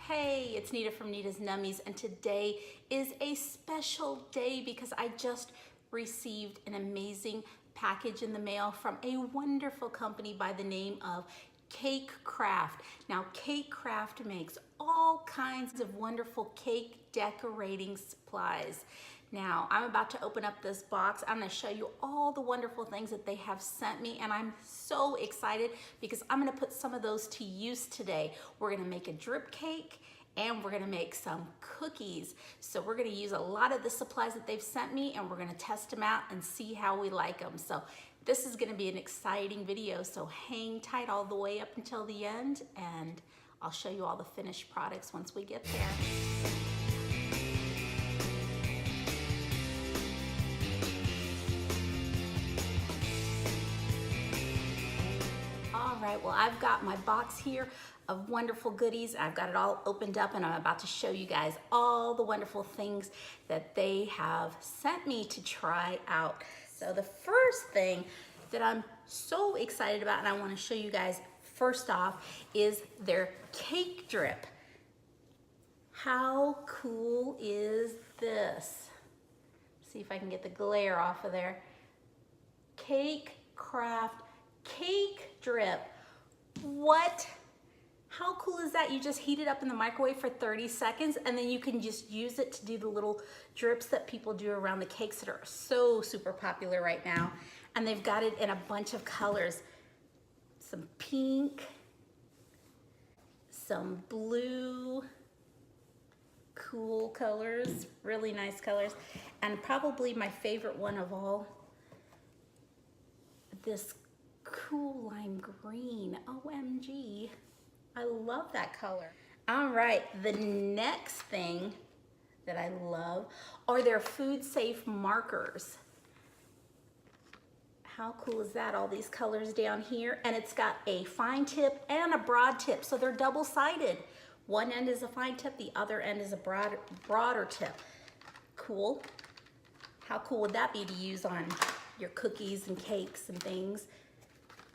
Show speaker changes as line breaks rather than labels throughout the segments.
Hey, it's Nita from Nita's Nummies, and today is a special day because I just received an amazing package in the mail from a wonderful company by the name of Cake Craft. Now, Cake Craft makes all kinds of wonderful cake decorating supplies. Now, I'm about to open up this box. I'm gonna show you all the wonderful things that they have sent me, and I'm so excited because I'm gonna put some of those to use today. We're gonna make a drip cake and we're gonna make some cookies. So we're gonna use a lot of the supplies that they've sent me and we're gonna test them out and see how we like them. So this is gonna be an exciting video, so hang tight all the way up until the end and I'll show you all the finished products once we get there. All right, well, I've got my box here of wonderful goodies. I've got it all opened up and I'm about to show you guys all the wonderful things that they have sent me to try out. So the first thing that I'm so excited about and I want to show you guys first off is their cake drip. How cool is this? See if I can get the glare off of there. Cake Craft cake drip. What? How cool is that? You just heat it up in the microwave for 30 seconds and then you can just use it to do the little drips that people do around the cakes that are so super popular right now. And they've got it in a bunch of colors. Some pink, some blue, cool colors, really nice colors. And probably my favorite one of all, this cool lime green. OMG. I love that color. All right, the next thing that I love are their food safe markers. How cool is that? All these colors down here, and it's got a fine tip and a broad tip, so they're double-sided. One end is a fine tip, the other end is a broader tip. Cool. How cool would that be to use on your cookies and cakes and things?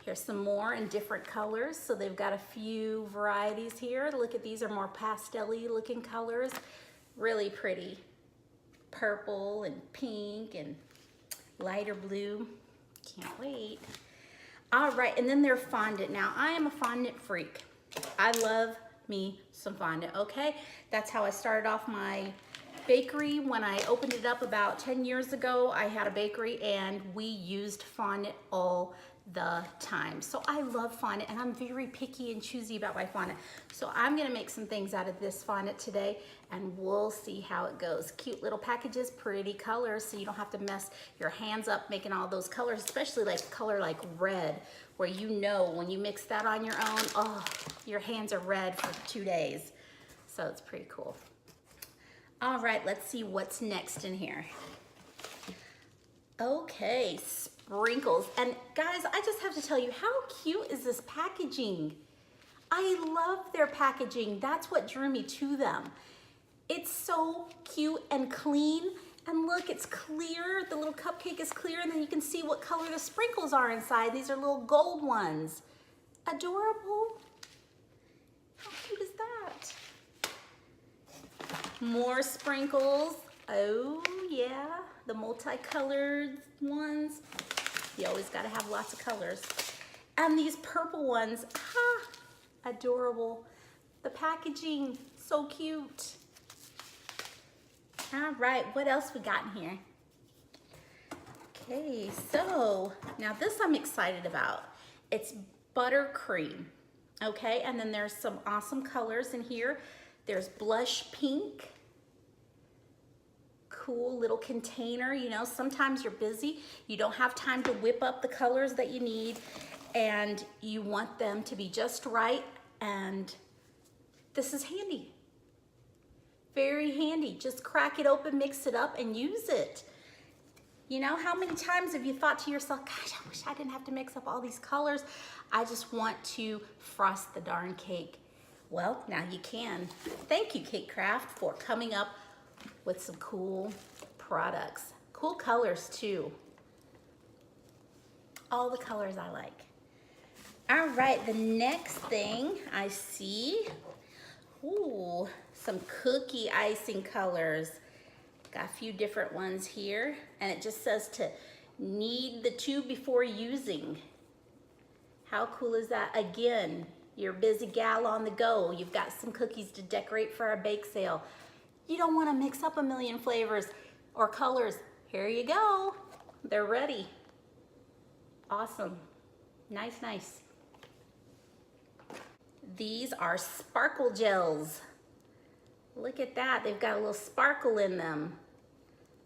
Here's some more in different colors. So they've got a few varieties here. Look at these are more pastel-y looking colors. Really pretty. Purple and pink and lighter blue. Can't wait. All right, and then they're fondant. Now, I am a fondant freak. I love me some fondant, okay? That's how I started off my bakery. When I opened it up about 10 years ago, I had a bakery and we used fondant all the time. So I love fondant and I'm very picky and choosy about my fondant. So I'm gonna make some things out of this fondant today and we'll see how it goes. Cute little packages, pretty colors, so you don't have to mess your hands up making all those colors, especially like color like red, where you know when you mix that on your own, oh, your hands are red for 2 days. So it's pretty cool. All right, let's see what's next in here. Okay, sprinkles. And guys, I just have to tell you, how cute is this packaging? I love their packaging. That's what drew me to them. It's so cute and clean. And look, it's clear. The little cupcake is clear, and then you can see what color the sprinkles are inside. These are little gold ones. Adorable. How cute is that? More sprinkles. Oh yeah, the multicolored ones. You always gotta have lots of colors. And these purple ones, adorable. The packaging, so cute. All right, what else we got in here? Okay, so now this I'm excited about. It's buttercream, okay? And then there's some awesome colors in here. There's blush pink. Cool little container. You know, sometimes you're busy, you don't have time to whip up the colors that you need and you want them to be just right, and this is handy. Very handy. Just crack it open, mix it up, and use it. You know, how many times have you thought to yourself, gosh, I wish I didn't have to mix up all these colors. I just want to frost the darn cake. Well, now you can. Thank you, Cake Craft, for coming up with some cool products. Cool colors too. All the colors I like. All right, the next thing I see, Ooh, some cookie icing colors. Got a few different ones here, and it just says to knead the tube before using. How cool is that? Again, you're a busy gal on the go. You've got some cookies to decorate for a bake sale. You don't want to mix up a million flavors or colors. Here you go. They're ready. Awesome. Nice, nice. These are sparkle gels. Look at that. They've got a little sparkle in them.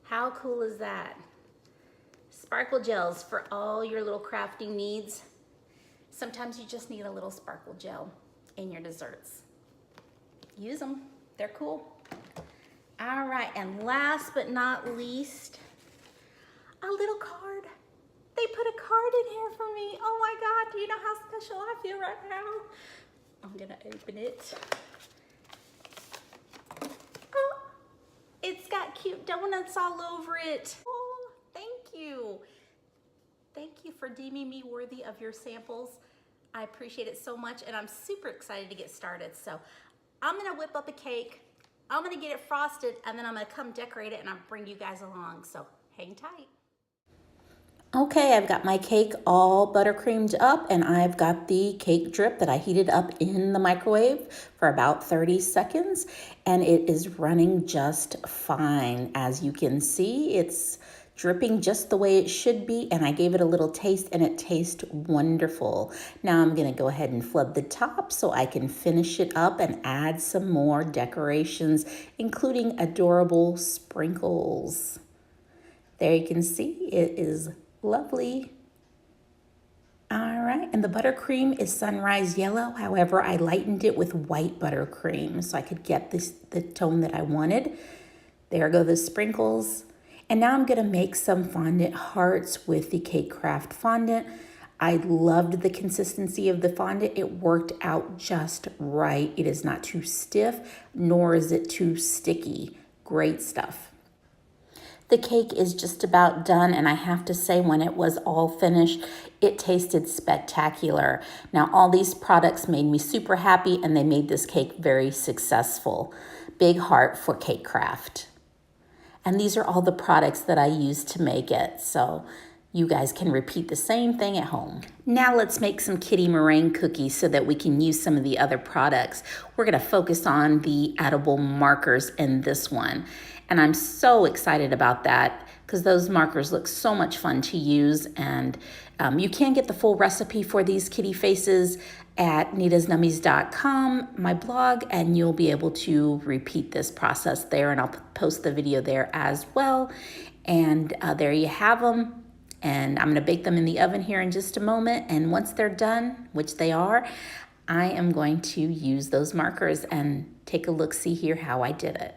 How cool is that? Sparkle gels for all your little crafting needs. Sometimes you just need a little sparkle gel in your desserts. Use them. They're cool. All right, and last but not least, a little card. They put a card in here for me. Oh my God, do you know how special I feel right now? I'm gonna open it. Oh, it's got cute donuts all over it. Oh, thank you. Thank you for deeming me worthy of your samples. I appreciate it so much, and I'm super excited to get started. So I'm gonna whip up a cake. I'm gonna get it frosted, and then I'm gonna come decorate it, and I'll bring you guys along. So hang tight. Okay, I've got my cake all buttercreamed up, and I've got the cake drip that I heated up in the microwave for about 30 seconds, and it is running just fine. As you can see, it's dripping just the way it should be, and I gave it a little taste, and it tastes wonderful. Now I'm gonna go ahead and flood the top so I can finish it up and add some more decorations, including adorable sprinkles. There you can see it is lovely. All right, and the buttercream is sunrise yellow. However, I lightened it with white buttercream so I could get the tone that I wanted. There go the sprinkles. And now I'm gonna make some fondant hearts with the Cake Craft fondant. I loved the consistency of the fondant. It worked out just right. It is not too stiff, nor is it too sticky. Great stuff. The cake is just about done, and I have to say, when it was all finished, it tasted spectacular. Now, all these products made me super happy, and they made this cake very successful. Big heart for Cake Craft. And these are all the products that I used to make it, so you guys can repeat the same thing at home. Now let's make some kitty meringue cookies so that we can use some of the other products. We're gonna focus on the edible markers in this one. And I'm so excited about that because those markers look so much fun to use. And you can get the full recipe for these kitty faces at nitasnummies.com, my blog, and you'll be able to repeat this process there, and I'll post the video there as well. And there you have them. And I'm gonna bake them in the oven here in just a moment. And once they're done, which they are, I am going to use those markers and take a look, see here how I did it.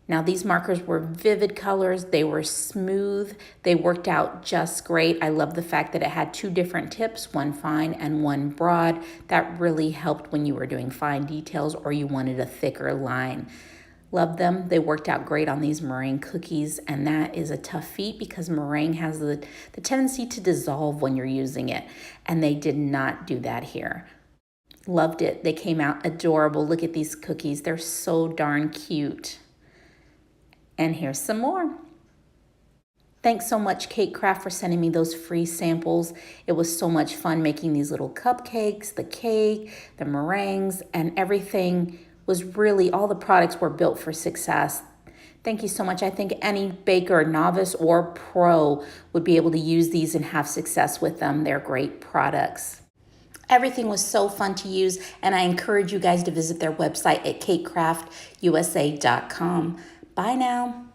Now these markers were vivid colors, they were smooth, they worked out just great. I love the fact that it had two different tips, one fine and one broad. That really helped when you were doing fine details or you wanted a thicker line. Love them. They worked out great on these meringue cookies, and that is a tough feat because meringue has the tendency to dissolve when you're using it, and they did not do that here. Loved it. They came out adorable. Look at these cookies. They're so darn cute. And here's some more. Thanks so much, Cake Craft, for sending me those free samples. It was so much fun making these little cupcakes, the cake, the meringues, and everything was really, all the products were built for success. Thank you so much. I think any baker, novice or pro, would be able to use these and have success with them. They're great products. Everything was so fun to use, and I encourage you guys to visit their website at cakecraftusa.com. Bye now.